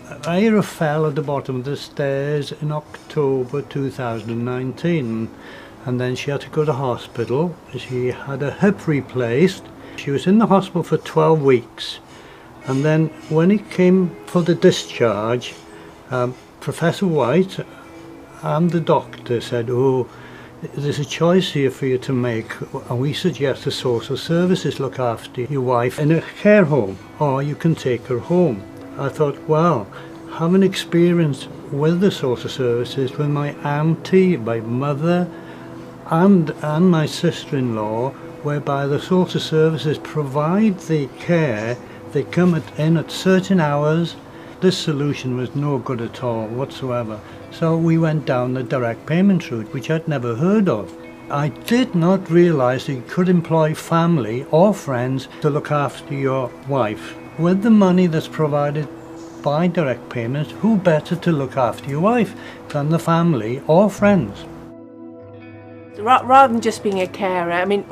Eira fell at the bottom of the stairs in October 2019, and then she had to go to hospital. She had a hip replaced. She was in the hospital for 12 weeks, and then when it came for the discharge, Professor White and the doctor said, "Oh, there's a choice here for you to make, and we suggest the social services look after your wife in a care home, or you can take her home." I thought, well, having experience with the social services with my auntie, my mother, and my sister-in-law, whereby the social services provide the care, they come in at certain hours. This solution was no good at all whatsoever. So we went down the direct payment route, which I'd never heard of. I did not realise that you could employ family or friends to look after your wife. With the money that's provided by direct payments, who better to look after your wife than the family or friends? Rather than just being a carer, I mean,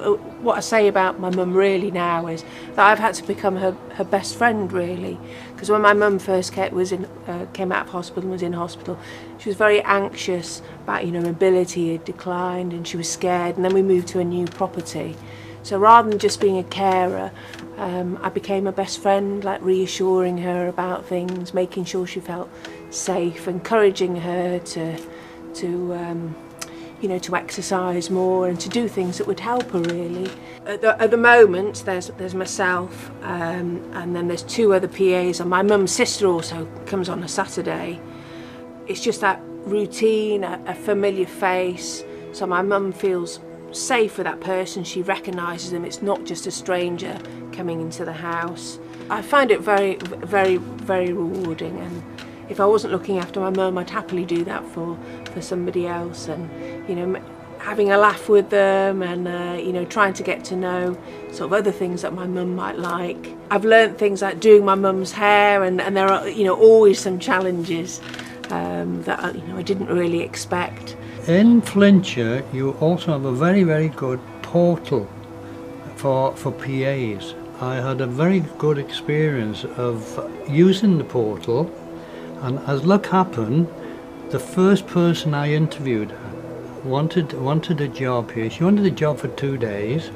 what I say about my mum really now is that I've had to become her best friend, really. Because when my mum first came out of hospital and was in hospital, she was very anxious about, mobility had declined and she was scared, and then we moved to a new property. So rather than just being a carer, I became a best friend, like reassuring her about things, making sure she felt safe, encouraging her to exercise more and to do things that would help her, really. At the moment, there's myself, and then there's two other PAs, and my mum's sister also comes on a Saturday. It's just that routine, a familiar face, so my mum feels safe with that person. She recognises them. It's not just a stranger coming into the house. I find it very, very, very rewarding, and if I wasn't looking after my mum, I'd happily do that for somebody else, and having a laugh with them, and trying to get to know sort of other things that my mum might like. I've learnt things like doing my mum's hair, and there are always some challenges that I didn't really expect. In Flintshire, you also have a very, very good portal for PAs. I had a very good experience of using the portal, and as luck happened, the first person I interviewed wanted a job here. She wanted a job for 2 days,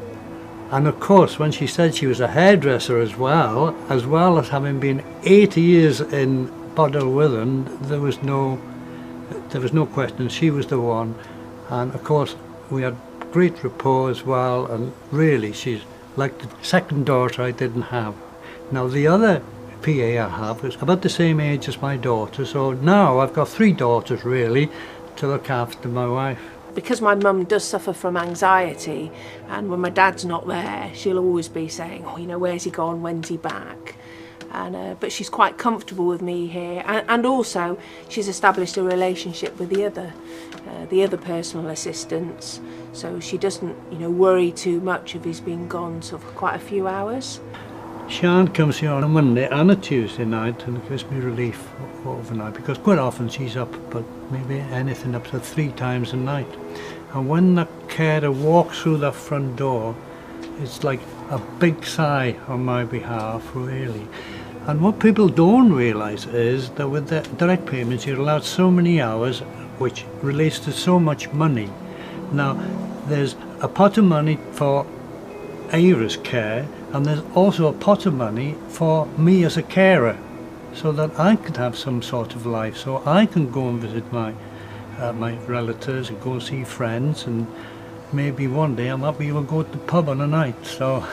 and of course when she said she was a hairdresser as well as having been 8 years in Bodilwithen, there was no question, she was the one. And of course we had great rapport as well, and really she's like the second daughter I didn't have. Now the other PA I have is about the same age as my daughter, so now I've got 3 daughters really to look after my wife. Because my mum does suffer from anxiety, and when my dad's not there, she'll always be saying, where's he gone, when's he back? And but she's quite comfortable with me here, and also she's established a relationship with the other personal assistants, so she doesn't worry too much if he's been gone for quite a few hours. Sian comes here on a Monday and a Tuesday night, and it gives me relief overnight, because quite often she's up, but maybe anything up to 3 times a night. And when the carer walks through that front door, it's like a big sigh on my behalf, really. And what people don't realise is that with the direct payments you're allowed so many hours, which relates to so much money. Now there's a pot of money for Eira's care, and there's also a pot of money for me as a carer, so that I could have some sort of life, so I can go and visit my relatives and go and see friends, and maybe one day I might even go to the pub on a night. So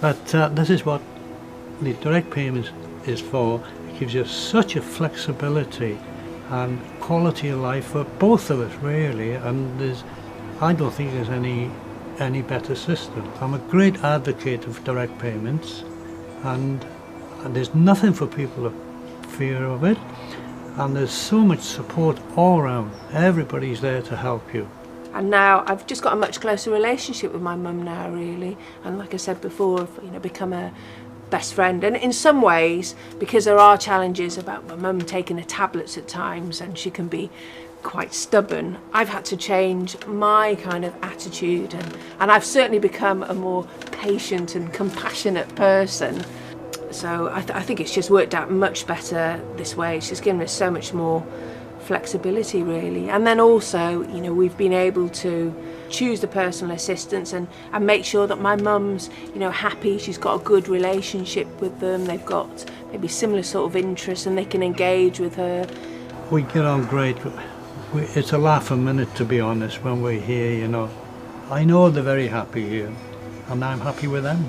but this is what the direct payments is for. It gives you such a flexibility and quality of life for both of us, really, and I don't think there's any better system. I'm a great advocate of direct payments, and there's nothing for people to fear of it, and there's so much support all around. Everybody's there to help you. And now I've just got a much closer relationship with my mum now, really, and like I said before, I've become a best friend. And in some ways, because there are challenges about my mum taking the tablets at times, and she can be quite stubborn, I've had to change my kind of attitude, and I've certainly become a more patient and compassionate person. So I think it's just worked out much better this way. It's just given us so much more flexibility, really. And then also, you know, we've been able to choose the personal assistants and make sure that my mum's, you know, happy. She's got a good relationship with them. They've got maybe similar sort of interests and they can engage with her. We get on great. It's a laugh a minute, to be honest, when we're here, you know. I know they're very happy here and I'm happy with them.